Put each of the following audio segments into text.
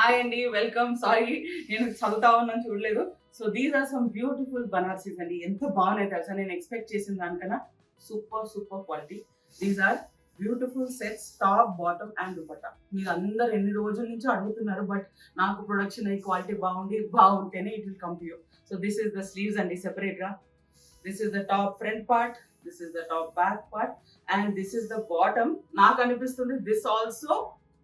Hi అండి, welcome. Sorry, నేను చదువుతా ఉన్నాను చూడలేదు. So these are some beautiful Banarasis అండి. ఎంత బాగున్నాయి తెలుసా, నేను ఎక్స్పెక్ట్ చేసిన దానికన్నా super quality. These are beautiful sets, top bottom and dupatta. మీరు అందరు ఎన్ని రోజుల నుంచి అడుగుతున్నారు, బట్ నాకు ప్రొడక్షన్ అయ్యి క్వాలిటీ బాగుంటేనే it will come to you. So this is the sleeves అండి, సెపరేట్ గా. This is the top front part, this is the top back part, and this is the bottom. నాకు అనిపిస్తుంది this also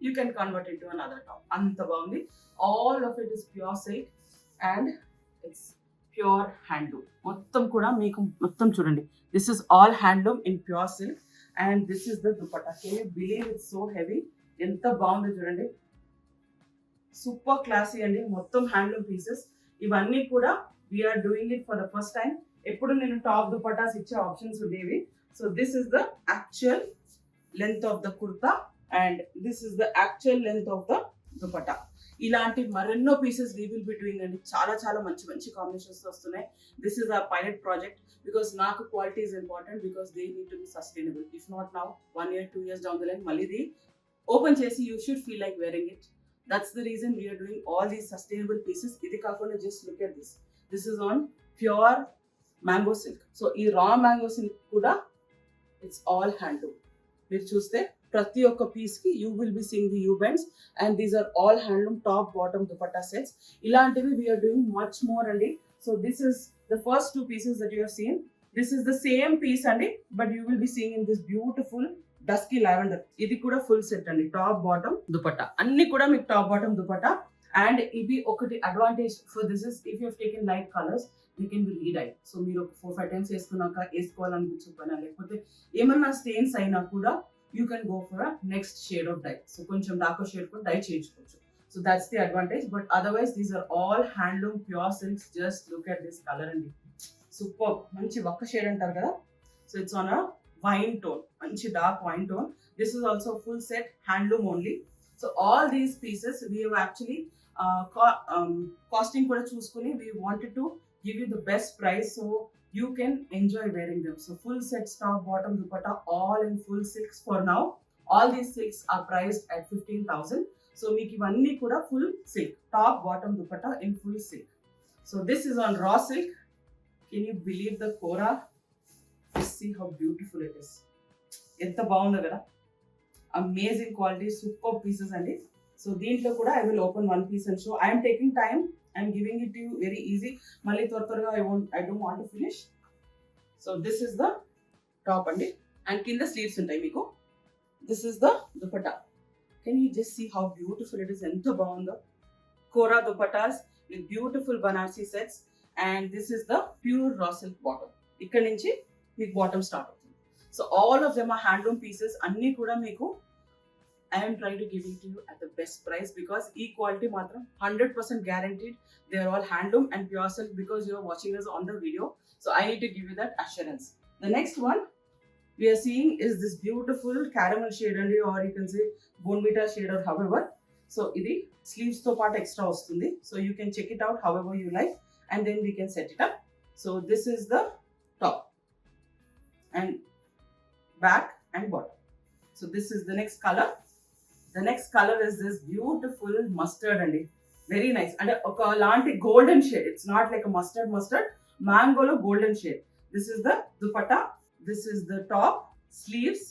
you can convert into another top. Anta baagundi. All of it is pure silk and it's pure handloom. Mottam kuda meeku mottam chudandi. This is all handloom in pure silk and this is the dupatta. Can you believe it's so heavy? Enta baagundi chudandi. Super classy andi. Mottam handloom pieces. Ivanni kuda we are doing it for the first time. Eppudu nenu top dupattas iche options undevi. So this is the actual length of the kurta and this is the actual length of the dupatta. ఇలాంటి మరెన్నో pieces we will be doing అండి. చాలా మంచి combinations వస్తున్నాయి. This is a pilot project because నాకు quality is important because they need to be sustainable. If not now 1 year 2 years down the line మళ్ళీ ఇది open చేసి you should feel like wearing it. That's the reason we're doing all these sustainable pieces. ఇది కాకుండా just look at this. This is on pure mango silk. So ఈ raw mango silk కూడా it's all handloom. మీరు చూస్తే ప్రతి ఒక్క piece కి you will be seeing the you bends and these are all handloom top bottom dupatta sets. ఇలాంటివి we are doing much more అండి. So this is the first 2 pieces that you have seen. This is the same piece అండి, but you will be seeing in this beautiful dusky lavender. ఇది కూడా full set అండి, top bottom dupatta. అన్ని కూడా మీకు top bottom dupatta. And ఇది ఒకటి advantage for this is if you have taken light colours you can be lead I. So మీరు 4-5 times వేసుకున్నాక వేసుకోవాలనిపించకపోయినా లేకపోతే ఏమన్నా స్టెయిన్స్ అయినా కూడా you can go for a next shade of dye. So కొంచెం darker shade కూడా dye చేయించుకోవచ్చు. So that's the advantage. But otherwise these are all handloom pure silks. Just look at this color అండి, super. మంచి ఒక్క shade అంటారు కదా. So it's on a wine tone, మంచి dark wine tone. This is also full set handloom only. So all these pieces we have actually costing కూడా చూసుకుని we wanted to give you the best price so you can enjoy wearing them. So full set top bottom dupatta all in full silks for now. All these silks are priced at 15,000. So meeku ivanni kuda full silk top bottom dupatta in full silk. So this is on raw silk. Can you believe the kora? Just see how beautiful it is. Enta baagundo kada, amazing quality, super pieces andi. So deentlo kuda I will open one piece and show. I am taking time. I'm giving it to you very easy. Mali tortorga I don't want to finish. So this is the top andi and kinda sleeves untai meeku. This is the dupatta. Can you just see how beautiful it is? Enta baagundo. Kora dupattas with beautiful banarsi sets and this is the pure raw silk bottom. Ikkada nunchi meeku bottom start avutundi. So all of them are handloom pieces. Anni kuda meeku I am trying to give it to you at the best price because e-quality matram 100% guaranteed. They are all handloom and pure silk because you are watching us on the video. So I need to give you that assurance. The next one we are seeing is this beautiful caramel shade only, or you can say bonvita shade or however. So idi sleeves to part extra vastundi. So you can check it out however you like and then we can set it up. So this is the top and back and bottom. So this is the next color. The next color is this beautiful mustard andi, very nice and oka lanti golden shade. It's not like a mustard mango lo golden shade. This is the dupatta, this is the top, sleeves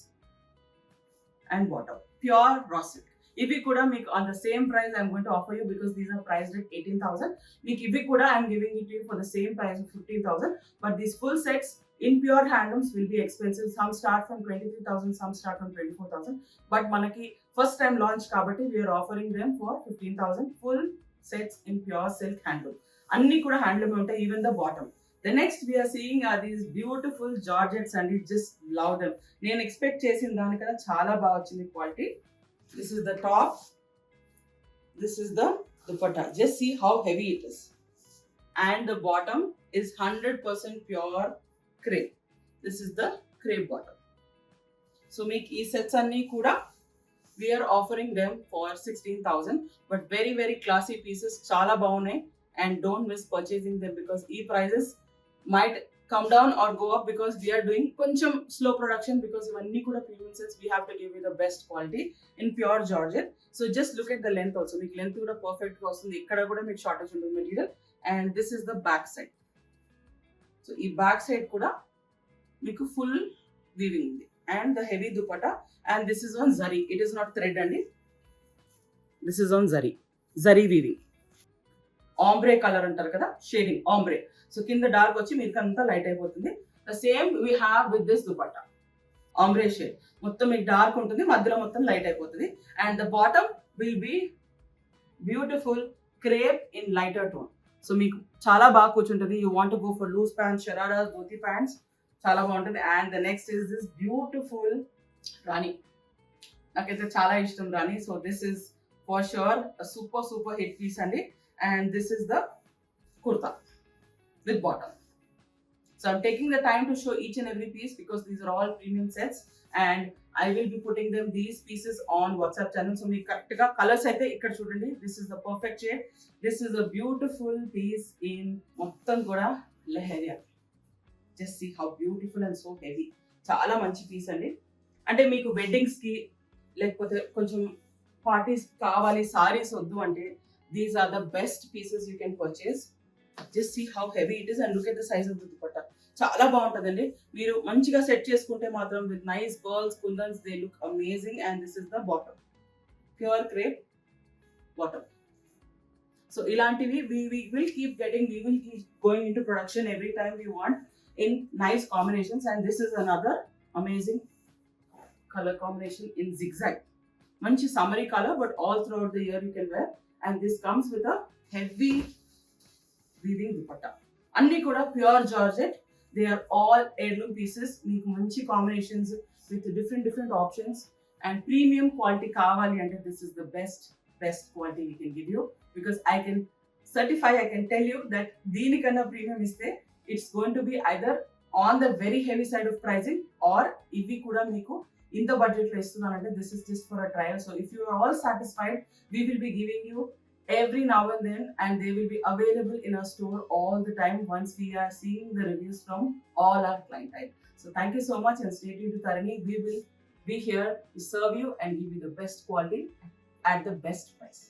and bottom, pure raw silk. Ivi kuda meeku on the same price I'm going to offer you because these are priced at 18,000. Meeku ivi kuda I'm giving it to you for the same price of 15,000, but these full sets in pure handlooms will be expensive. Some start from 23,000, some start from 24,000, but manaki first time launch kabatti we are offering them for 15,000 full sets in pure silk handloom. Anni kuda handloom untai, even the bottom. The next we are seeing are these beautiful georgettes and you just love them. Nenu expect chesin danikana chaala baga vachindi quality. This is the top, this is the dupatta. Just see how heavy it is and the bottom is 100% pure crepe. This is the crepe bottom. So make ee sets anni kuda we are offering them for 16,000, but very classy pieces, chaala bagunnai and don't miss purchasing them because ee prices might come down or go up because we are doing కొంచెం slow production because ఇవన్నీ కూడా premium sets. We have to give you the best quality in pure Georgette. So just look at the length also. మీకు length కూడా perfect గా వస్తుంది. ఇక్కడ కూడా మీకు shortage ఉంటుంది material. And this is the back side. So ఈ back side కూడా మీకు full weaving ఉంది. And the heavy dupatta, and this is on zari. It is not thread అండి. This is on zari weaving. Ombre colour అంటారు కదా, shading ombre. So కింద dark వచ్చి మీకు అంతా లైట్ అయిపోతుంది. The same we have with this dupatta, ombre shade. మొత్తం మీకు డార్క్ ఉంటుంది, మధ్యలో మొత్తం లైట్ అయిపోతుంది. And the bottom will be beautiful crepe in lighter tone. So మీకు చాలా బాగా కూర్చుంటుంది. You want go for loose pants, shararas, dhoti pants, చాలా బాగుంటుంది. And the next is this beautiful rani. నాకైతే చాలా ఇష్టం rani. So this is for sure super hit piece అండి. And this is the kurta with bottom. So I'm taking the time to show each and every piece because these are all premium sets, and I will be putting them these pieces on WhatsApp channel. So me correct ga colors aithe ikkada chudandi. This is the perfect shade. This is a beautiful piece in mottam kuda leheria. Just see how beautiful and so heavy. Chaala manchi piece andi. Ante meeku weddings ki lekapothe koncham parties kavali, sarees oddu ante these are the best pieces you can purchase. Just see how heavy it is and look at the size of the dupatta. చాలా బాగుంటుందండి. మీరు మంచిగా set చేసుకుంటే మాత్రం with nice pearls, kundans, they look amazing. And this is the bottom, pure crepe bottom. So ఇలాంటివి we will keep going into production every time we want in nice combinations. And this is another amazing color combination in zigzag. మంచి summery color, but all throughout the year you can wear. And this comes with a heavy weaving dupatta. Anni kuda pure Georgette. They are all heirloom pieces. Meeku manchi combinations with different options and premium quality kavali ante this is the best quality we can give you, because I can certify, I can tell you that deenikana premium iste it's going to be either on the very heavy side of pricing, or ivi kuda meeku in the budget lo istunanante this is just for a trial. So if you are all satisfied, we will be giving you every now and then, and they will be available in our store all the time once we are seeing the reviews from all our clientele. So thank you so much and stay tuned to Tarini. We will be here to serve you and give you the best quality at the best price.